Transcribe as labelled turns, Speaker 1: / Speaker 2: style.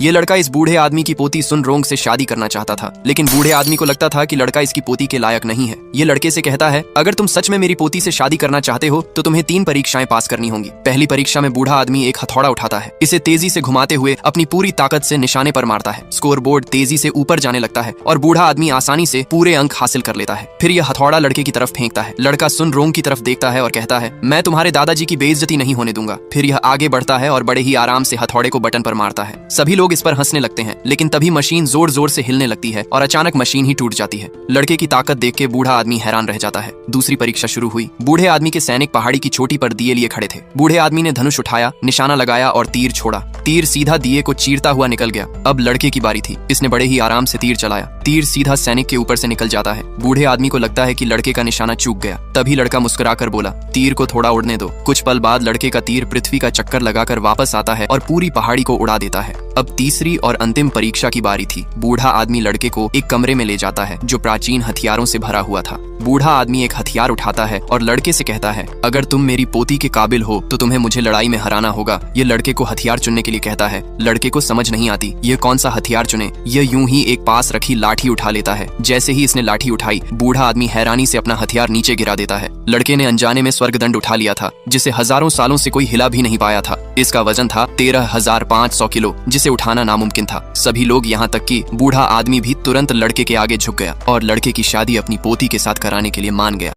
Speaker 1: ये लड़का इस बूढ़े आदमी की पोती सुन रोंग से शादी करना चाहता था, लेकिन बूढ़े आदमी को लगता था कि लड़का इसकी पोती के लायक नहीं है। ये लड़के से कहता है, अगर तुम सच में मेरी पोती से शादी करना चाहते हो तो तुम्हें 3 परीक्षाएं पास करनी होंगी। पहली परीक्षा में बूढ़ा आदमी एक हथौड़ा उठाता है, इसे तेजी से घुमाते हुए अपनी पूरी ताकत से निशाने पर मारता है। स्कोर बोर्ड तेजी से ऊपर जाने लगता है और बूढ़ा आदमी आसानी से पूरे अंक हासिल कर लेता है। फिर यह हथौड़ा लड़के की तरफ फेंकता है। लड़का सुन रोंग की तरफ देखता है और कहता है, मैं तुम्हारे दादाजी की बेइज्जती नहीं होने दूंगा। फिर यह आगे बढ़ता है और बड़े ही आराम से हथौड़े को बटन पर मारता है। सभी लोग इस पर हंसने लगते हैं, लेकिन तभी मशीन जोर जोर से हिलने लगती है और अचानक मशीन ही टूट जाती है। लड़के की ताकत देख के बूढ़ा आदमी हैरान रह जाता है। दूसरी परीक्षा शुरू हुई। बूढ़े आदमी के सैनिक पहाड़ी की चोटी पर दिए लिए खड़े थे। बूढ़े आदमी ने धनुष उठाया, निशाना लगाया और तीर छोड़ा। तीर सीधा दिए को चीरता हुआ निकल गया। अब लड़के की बारी थी। इसने बड़े ही आराम से तीर चलाया। तीर सीधा सैनिक के ऊपर से निकल जाता है। बूढ़े आदमी को लगता है कि लड़के का निशाना चूक गया। तभी लड़का मुस्कुराकर बोला, तीर को थोड़ा उड़ने दो। कुछ पल बाद लड़के का तीर पृथ्वी का चक्कर लगाकर वापस आता है और पूरी पहाड़ी को उड़ा देता है। अब तीसरी और अंतिम परीक्षा की बारी थी। बूढ़ा आदमी लड़के को एक कमरे में ले जाता है जो प्राचीन हथियारों से भरा हुआ था। बूढ़ा आदमी एक हथियार उठाता है और लड़के से कहता है, अगर तुम मेरी पोती के काबिल हो तो तुम्हें मुझे लड़ाई में हराना होगा। ये लड़के को हथियार चुनने के लिए कहता है। लड़के को समझ नहीं आती ये कौन सा हथियार चुने। ये यूं ही एक पास रखी लाठी उठा लेता है। जैसे ही इसने लाठी उठाई, बूढ़ा आदमी हैरानी से अपना हथियार नीचे गिरा देता है। लड़के ने अनजाने में स्वर्गदंड उठा लिया था, जिसे हजारों सालों से कोई हिला भी नहीं पाया था। इसका वजन था 13,500 किलो, जिसे उठाना नामुमकिन था। सभी लोग, यहाँ तक कि बूढ़ा आदमी भी तुरंत लड़के के आगे झुक गया और लड़के की शादी अपनी पोती के साथ कराने के लिए मान गया।